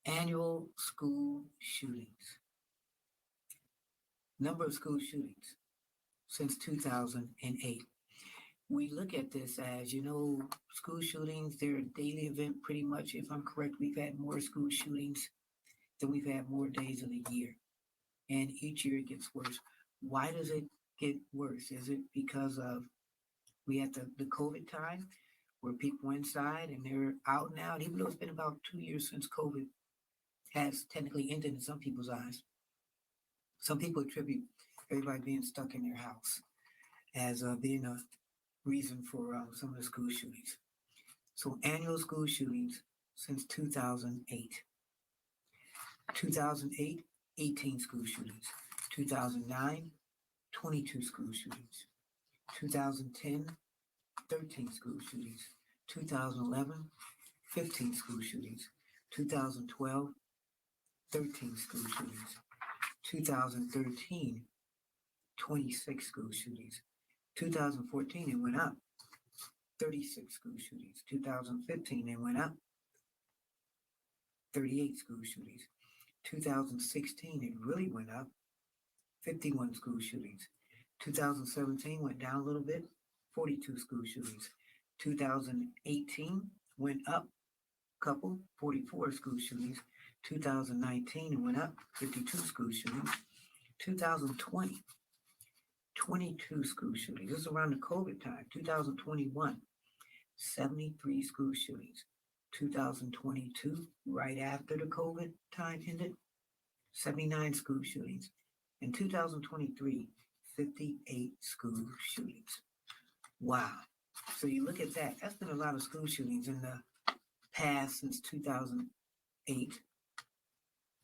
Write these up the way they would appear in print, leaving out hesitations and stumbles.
Annual school shootings. Number of school shootings since 2008. We look at this as, school shootings, they're a daily event pretty much. If I'm correct, we've had more school shootings than we've had more days of the year. And each year it gets worse. Why does it get worse? Is it because of we had the COVID time where people were inside and they're out now? And even though it's been about 2 years since COVID has technically ended in some people's eyes, some people attribute everybody being stuck in their house as being a reason for some of the school shootings. So annual school shootings since 2008. 2008, 18 school shootings. 2009, 22 school shootings. 2010, 13 school shootings. 2011, 15 school shootings. 2012, 13 school shootings. 2013, 26 school shootings. 2014, it went up, 36 school shootings. 2015, it went up, 38 school shootings. 2016, it really went up, 51 school shootings. 2017 went down a little bit, 42 school shootings. 2018 went up a couple, 44 school shootings. 2019 it went up, 52 school shootings. 2020, 22 school shootings. This is around the COVID time. 2021, 73 school shootings. 2022, right after the COVID time ended, 79 school shootings. In 2023, 58 school shootings. Wow. So you look at that, that's been a lot of school shootings in the past since 2008.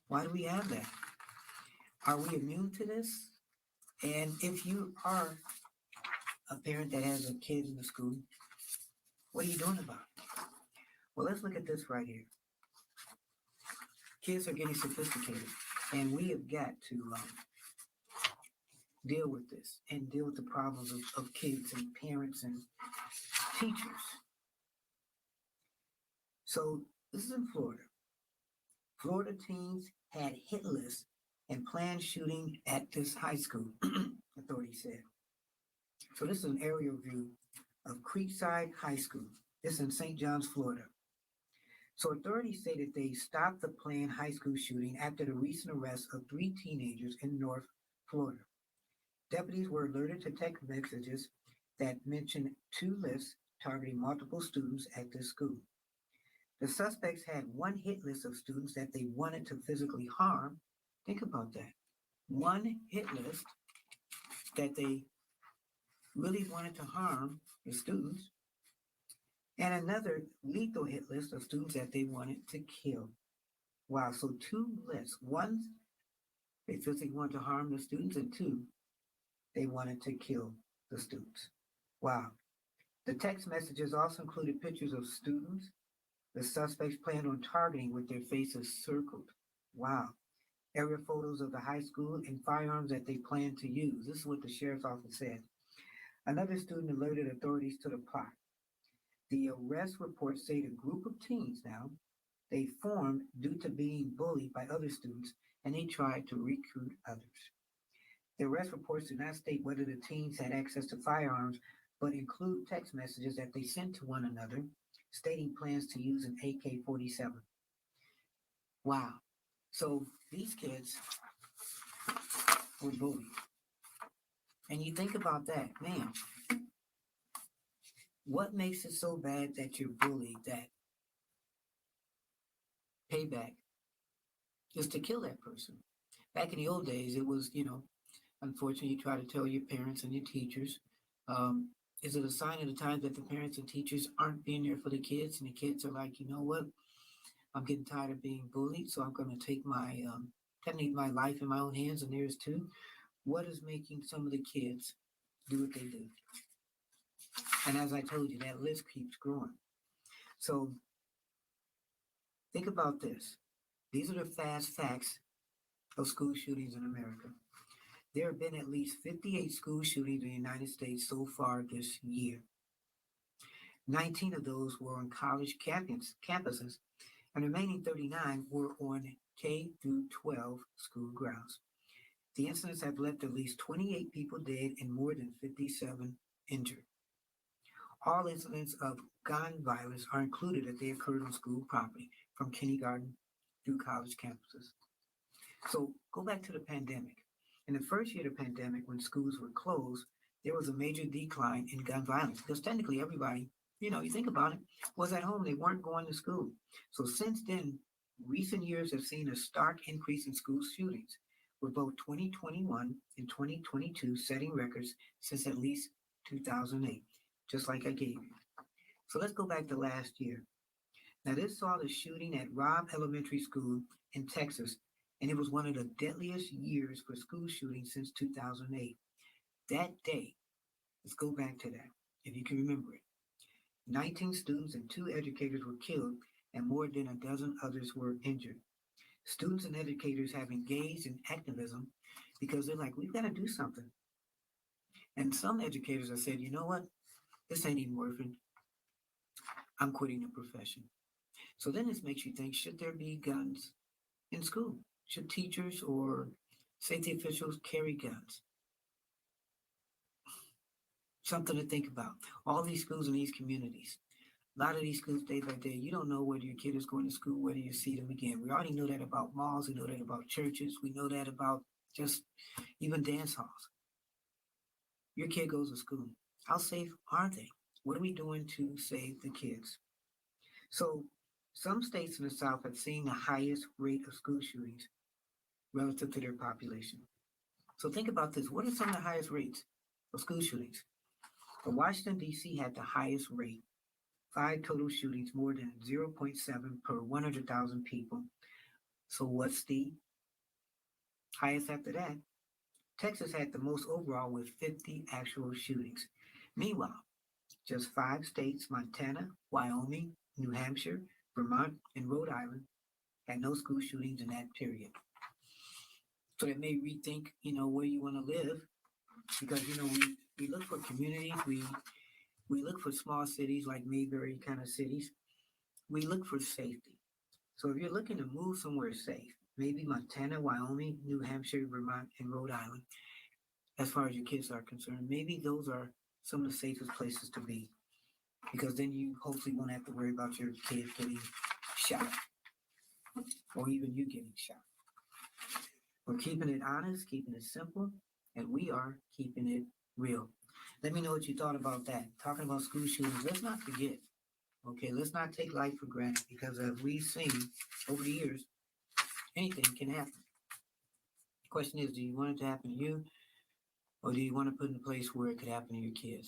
Why do we have that? Are we immune to this? And if you are a parent that has a kid in the school, what are you doing about it? Well, let's look at this right here. Kids are getting sophisticated, and we have got to deal with this and deal with the problems of kids and parents and teachers. So this is in Florida. Florida teens had hit lists and planned shooting at this high school, authorities said. So this is an aerial view of Creekside High School. This is in St. John's, Florida. So authorities say that they stopped the planned high school shooting after the recent arrest of 3 teenagers in North Florida. Deputies were alerted to text messages that mentioned 2 lists targeting multiple students at this school. The suspects had one hit list of students that they wanted to physically harm. Think about that. One hit list that they really wanted to harm the students, and another lethal hit list of students that they wanted to kill. Wow, so 2 lists. One, they physically wanted to harm the students, and 2, they wanted to kill the students. Wow. The text messages also included pictures of students the suspects planned on targeting with their faces circled. Wow. Area photos of the high school and firearms that they planned to use. This is what the sheriff's office said. Another student alerted authorities to the plot. The arrest reports say the group of teens now, they formed due to being bullied by other students and they tried to recruit others. The arrest reports do not state whether the teens had access to firearms, but include text messages that they sent to one another stating plans to use an AK-47. Wow. So these kids were bullied. And you think about that, man, what makes it so bad that you're bullied that payback is to kill that person? Back in the old days, it was, unfortunately, you try to tell your parents and your teachers. Is it a sign of the times that the parents and teachers aren't being there for the kids, and the kids are like, you know what? I'm getting tired of being bullied, so I'm going to take my life in my own hands, and there's 2. What is making some of the kids do what they do? And as I told you, that list keeps growing. So think about this. These are the fast facts of school shootings in America. There have been at least 58 school shootings in the United States so far this year. 19 of those were on college campuses, and the remaining 39 were on K through 12 school grounds. The incidents have left at least 28 people dead and more than 57 injured. All incidents of gun violence are included if they occurred on school property, from kindergarten through college campuses. So go back to the pandemic. In the first year of the pandemic, when schools were closed, there was a major decline in gun violence because technically everybody, you think about it, was at home. They weren't going to school. So since then, recent years have seen a stark increase in school shootings, with both 2021 and 2022 setting records since at least 2008, just like I gave you. So let's go back to last year. Now, this saw the shooting at Robb Elementary School in Texas, and it was one of the deadliest years for school shootings since 2008. That day, let's go back to that, if you can remember it. 19 students and two educators were killed, and more than a dozen others were injured. Students and educators have engaged in activism because they're like, we've got to do something. And some educators have said, you know what? This ain't even worth it. I'm quitting the profession. So then this makes you think, should there be guns in school? Should teachers or safety officials carry guns? Something to think about. All these schools in these communities. A lot of these schools, day by day, you don't know whether your kid is going to school, whether you see them again. We already know that about malls. We know that about churches. We know that about just even dance halls. Your kid goes to school. How safe are they? What are we doing to save the kids? So some states in the South have seen the highest rate of school shootings relative to their population. So think about this. What are some of the highest rates of school shootings? Well, Washington, D.C. had the highest rate, 5 total shootings, more than 0.7 per 100,000 people. So what's the highest after that? Texas had the most overall with 50 actual shootings. Meanwhile, just 5 states, Montana, Wyoming, New Hampshire, Vermont, and Rhode Island, had no school shootings in that period. So that may rethink, where you want to live, because we look for communities, we look for small cities like Mayberry kind of cities. We look for safety. So if you're looking to move somewhere safe, maybe Montana, Wyoming, New Hampshire, Vermont, and Rhode Island, as far as your kids are concerned, maybe those are some of the safest places to be, because then you hopefully won't have to worry about your kid getting shot or even you getting shot. We're keeping it honest, keeping it simple, and we are keeping it real. Let me know what you thought about that. Talking about school shootings, let's not forget, okay? Let's not take life for granted, because as we've seen over the years, anything can happen. The question is, do you want it to happen to you, or do you want to put in a place where it could happen to your kids?